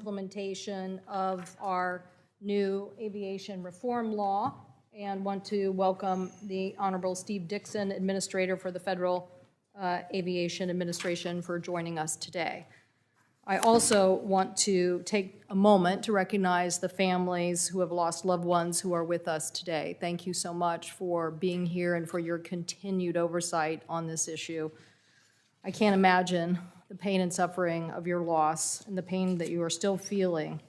implementation of our new aviation reform law, and want to welcome the Honorable Steve Dixon, Administrator for the Federal Aviation Administration, for joining us today. I also want to take a moment to recognize the families who have lost loved ones who are with us today. Thank you so much for being here and for your continued oversight on this issue. I can't imagine the pain and suffering of your loss and the pain that you are still feeling,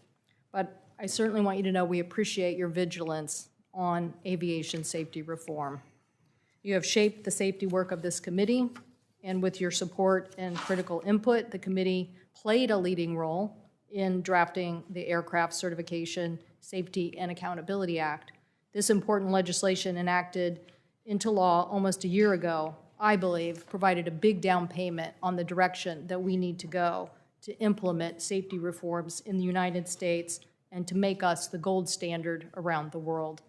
but I certainly want you to know we appreciate your vigilance on aviation safety reform. You have shaped the safety work of this committee, and with your support and critical input, the committee played a leading role in drafting the Aircraft Certification, Safety, and Accountability Act. This important legislation, enacted into law almost a year ago, I believe, provided a big down payment on the direction that we need to go to implement safety reforms in the United States and to make us the gold standard around the world.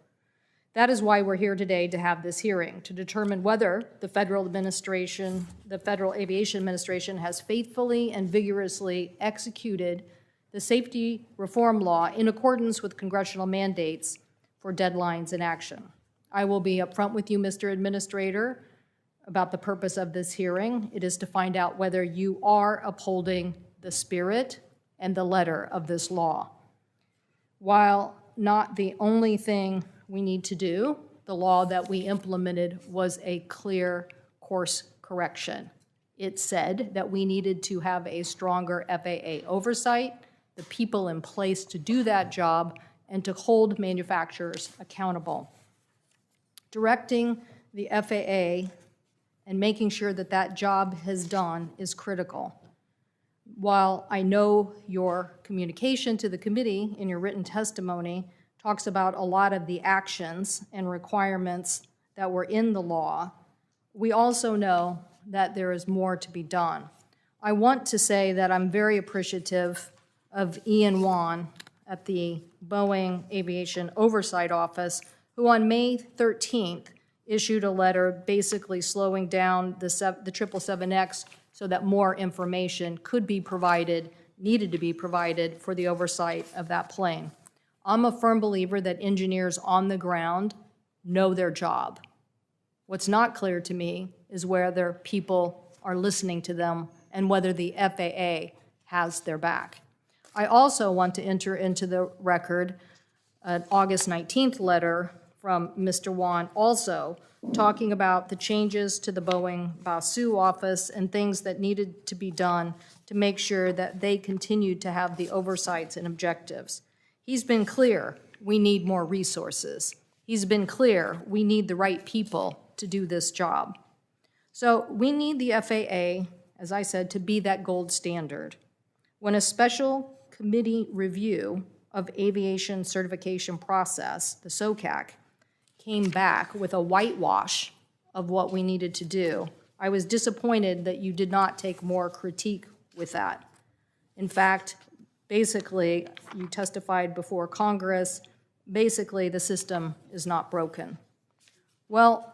That is why we're here today to have this hearing, to determine whether the Federal Aviation Administration has faithfully and vigorously executed the safety reform law in accordance with congressional mandates for deadlines and action. I will be upfront with you, Mr. Administrator, about the purpose of this hearing. It is to find out whether you are upholding the spirit and the letter of this law. While not the only thing we need to do, the law that we implemented was a clear course correction. It said that we needed to have a stronger FAA oversight, the people in place to do that job, and to hold manufacturers accountable. Directing the FAA and making sure that that job is done is critical. While I know your communication to the committee in your written testimony talks about a lot of the actions and requirements that were in the law, we also know that there is more to be done. I want to say that I'm very appreciative of Ian Wan at the Boeing Aviation Oversight Office, who on May 13th issued a letter basically slowing down the 777X so that more information could be provided, needed to be provided for the oversight of that plane. I'm a firm believer that engineers on the ground know their job. What's not clear to me is whether people are listening to them and whether the FAA has their back. I also want to enter into the record an August 19th letter from Mr. Wan, also talking about the changes to the Boeing Basu office and things that needed to be done to make sure that they continued to have the oversights and objectives. He's been clear, we need more resources. He's been clear, we need the right people to do this job. So we need the FAA, as I said, to be that gold standard. When a special committee review of aviation certification process, the SOCAC, came back with a whitewash of what we needed to do, I was disappointed that you did not take more critique with that. In fact, basically, you testified before Congress, basically the system is not broken. Well,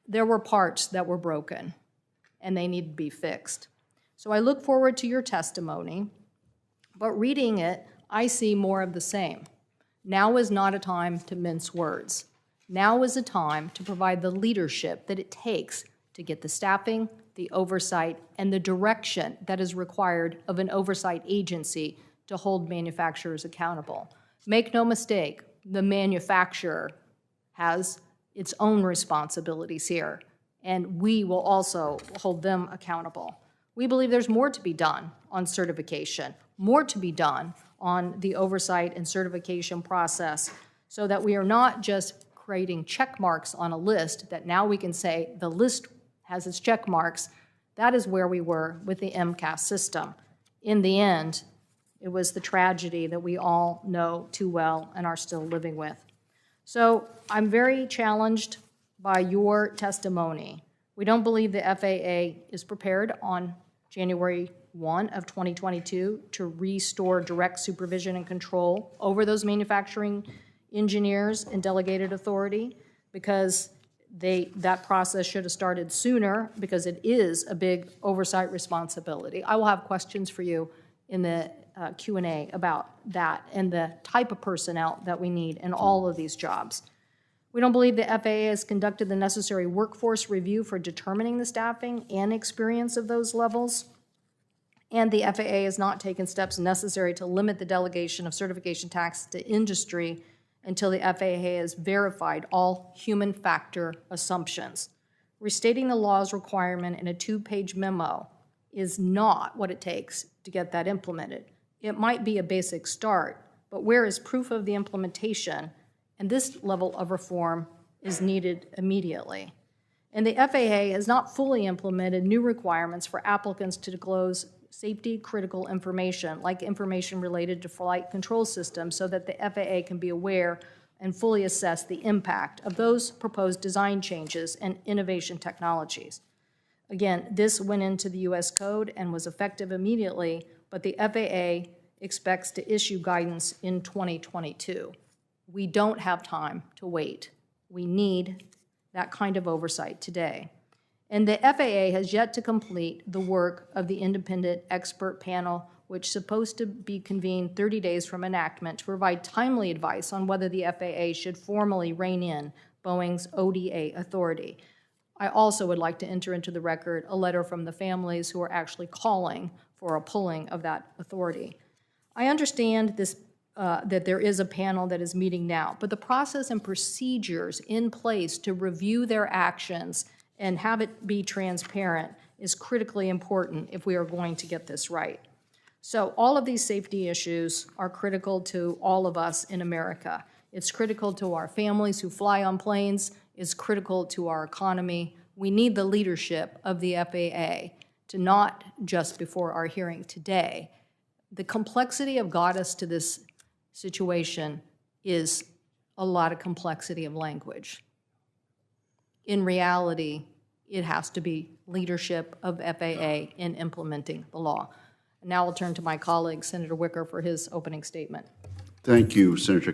there were parts that were broken, and they need to be fixed. So I look forward to your testimony, but reading it, I see more of the same. Now is not a time to mince words. Now is a time to provide the leadership that it takes to get the staffing, the oversight, and the direction that is required of an oversight agency to hold manufacturers accountable. Make no mistake, the manufacturer has its own responsibilities here, and we will also hold them accountable. We believe there's more to be done on certification, more to be done on the oversight and certification process, so that we are not just creating check marks on a list that now we can say the list has its check marks. That is where we were with the MCAS system. In the end, it was the tragedy that we all know too well and are still living with. So I'm very challenged by your testimony. We don't believe the FAA is prepared on January 1 of 2022 to restore direct supervision and control over those manufacturing engineers and delegated authority, because that process should have started sooner, because it is a big oversight responsibility. I will have questions for you in the Q&A about that and the type of personnel that we need in all of these jobs. We don't believe the FAA has conducted the necessary workforce review for determining the staffing and experience of those levels. And the FAA has not taken steps necessary to limit the delegation of certification tasks to industry until the FAA has verified all human factor assumptions. Restating the law's requirement in a 2-page memo is not what it takes to get that implemented. It might be a basic start, but where is proof of the implementation? And this level of reform is needed immediately. And the FAA has not fully implemented new requirements for applicants to disclose safety critical information, like information related to flight control systems, so that the FAA can be aware and fully assess the impact of those proposed design changes and innovation technologies. Again, this went into the U.S. Code and was effective immediately, but the FAA expects to issue guidance in 2022. We don't have time to wait. We need that kind of oversight today. And the FAA has yet to complete the work of the independent expert panel, which is supposed to be convened 30 days from enactment to provide timely advice on whether the FAA should formally rein in Boeing's ODA authority. I also would like to enter into the record a letter from the families who are actually calling for a pulling of that authority. I understand this, that there is a panel that is meeting now, but the process and procedures in place to review their actions and have it be transparent is critically important if we are going to get this right. So all of these safety issues are critical to all of us in America. It's critical to our families who fly on planes. It's critical to our economy. We need the leadership of the FAA to not just before our hearing today. The complexity of got us to this situation is a lot of complexity of language. In reality, it has to be leadership of FAA in implementing the law. Now I'll turn to my colleague, Senator Wicker, for his opening statement. Thank you, Senator